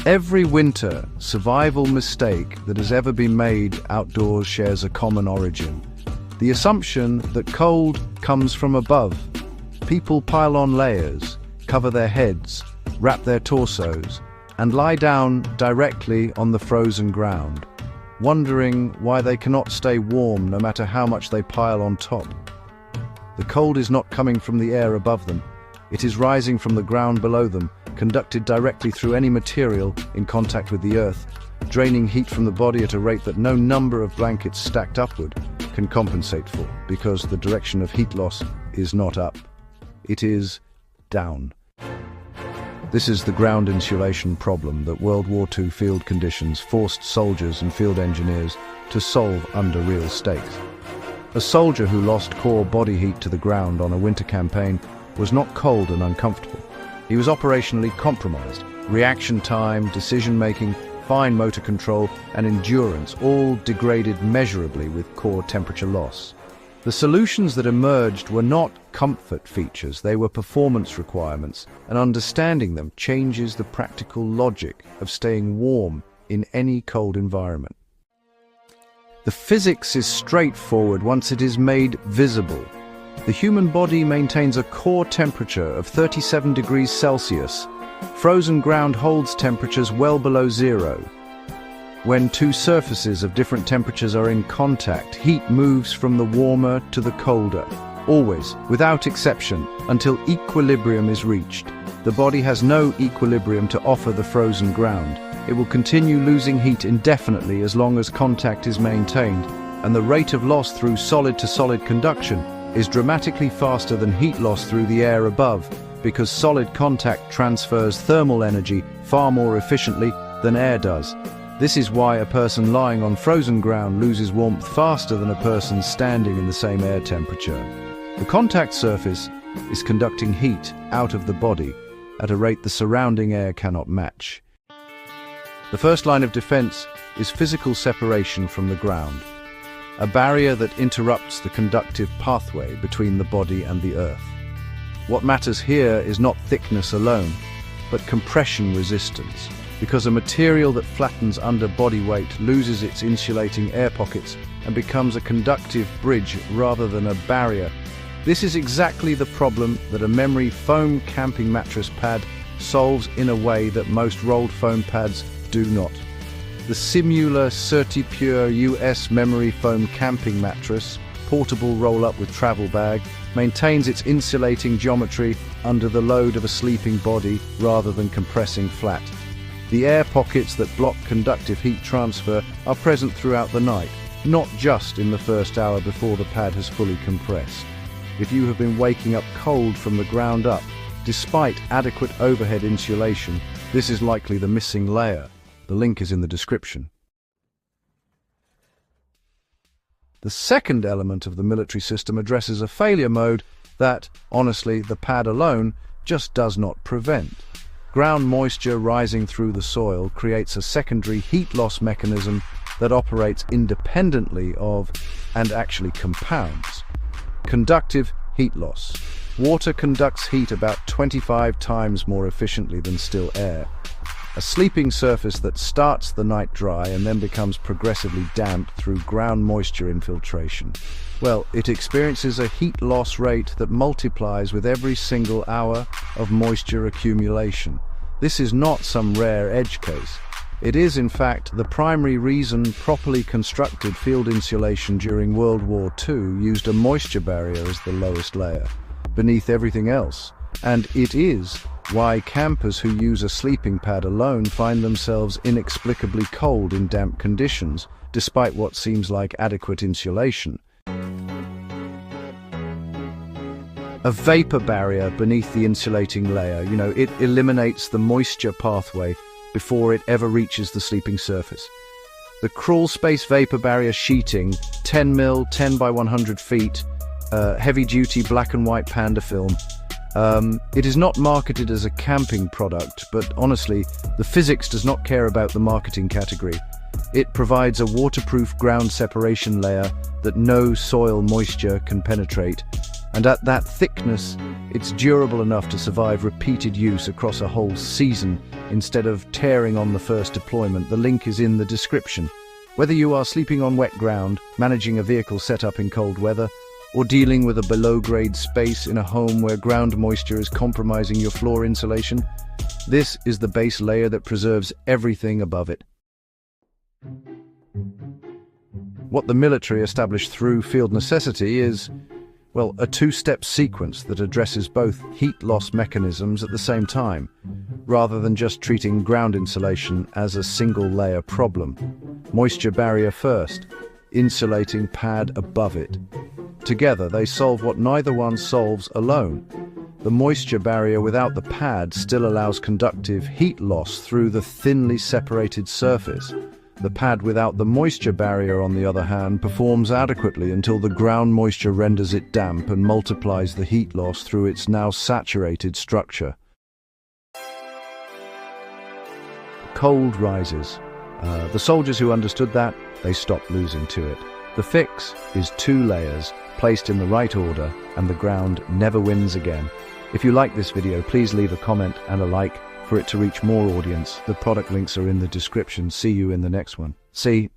Every winter survival mistake that has ever been made outdoors shares a common origin. The assumption that cold comes from above. People pile on layers, cover their heads, wrap their torsos, and lie down directly on the frozen ground, wondering why they cannot stay warm no matter how much they pile on top. The cold is not coming from the air above them. It is rising from the ground below them, conducted directly through any material in contact with the earth, draining heat from the body at a rate that no number of blankets stacked upward can compensate for, because the direction of heat loss is not up. It is down. This is the ground insulation problem that World War II field conditions forced soldiers and field engineers to solve under real stakes. A soldier who lost core body heat to the ground on a winter campaign was not cold and uncomfortable. He was operationally compromised. Reaction time, decision-making, fine motor control, and endurance all degraded measurably with core temperature loss. The solutions that emerged were not comfort features, they were performance requirements, and understanding them changes the practical logic of staying warm in any cold environment. The physics is straightforward once it is made visible. The human body maintains a core temperature of 37 degrees Celsius. Frozen ground holds temperatures well below zero. When two surfaces of different temperatures are in contact, heat moves from the warmer to the colder, always, without exception, until equilibrium is reached. The body has no equilibrium to offer the frozen ground. It will continue losing heat indefinitely as long as contact is maintained, and the rate of loss through solid-to-solid conduction is dramatically faster than heat loss through the air above, because solid contact transfers thermal energy far more efficiently than air does. This is why a person lying on frozen ground loses warmth faster than a person standing in the same air temperature. The contact surface is conducting heat out of the body at a rate the surrounding air cannot match. The first line of defense is physical separation from the ground, a barrier that interrupts the conductive pathway between the body and the earth. What matters here is not thickness alone, but compression resistance, because a material that flattens under body weight loses its insulating air pockets and becomes a conductive bridge rather than a barrier. This is exactly the problem that a memory foam camping mattress pad solves in a way that most rolled foam pads do not. The Simula CertiPure US memory foam camping mattress, portable roll-up with travel bag, maintains its insulating geometry under the load of a sleeping body rather than compressing flat. The air pockets that block conductive heat transfer are present throughout the night, not just in the first hour before the pad has fully compressed. If you have been waking up cold from the ground up, despite adequate overhead insulation, this is likely the missing layer. The link is in the description. The second element of the military system addresses a failure mode that, honestly, the pad alone just does not prevent. Ground moisture rising through the soil creates a secondary heat loss mechanism that operates independently of, and actually compounds, conductive heat loss. Water conducts heat about 25 times more efficiently than still air. A sleeping surface that starts the night dry and then becomes progressively damp through ground moisture infiltration. Well, it experiences a heat loss rate that multiplies with every single hour of moisture accumulation. This is not some rare edge case. It is, in fact, the primary reason properly constructed field insulation during World War II used a moisture barrier as the lowest layer, beneath everything else. And it is why campers who use a sleeping pad alone find themselves inexplicably cold in damp conditions, despite what seems like adequate insulation. A vapor barrier beneath the insulating layer, it eliminates the moisture pathway before it ever reaches the sleeping surface. The crawl space vapor barrier sheeting, 10 mil, 10 by 100 feet, heavy-duty black and white panda film. It is not marketed as a camping product, but honestly, the physics does not care about the marketing category. It provides a waterproof ground separation layer that no soil moisture can penetrate, And at that thickness, it's durable enough to survive repeated use across a whole season instead of tearing on the first deployment. The link is in the description. Whether you are sleeping on wet ground, managing a vehicle setup in cold weather, or dealing with a below-grade space in a home where ground moisture is compromising your floor insulation, this is the base layer that preserves everything above it. What the military established through field necessity is, well, a two-step sequence that addresses both heat loss mechanisms at the same time, rather than just treating ground insulation as a single-layer problem. Moisture barrier first, insulating pad above it. Together, they solve what neither one solves alone. The moisture barrier without the pad still allows conductive heat loss through the thinly separated surface. The pad without the moisture barrier, on the other hand, performs adequately until the ground moisture renders it damp and multiplies the heat loss through its now saturated structure. Cold rises. The soldiers who understood that, they stopped losing to it. The fix is 2 layers, placed in the right order, and the ground never wins again. If you like this video, please leave a comment and a like for it to reach more audience. The product links are in the description. See you in the next one. See.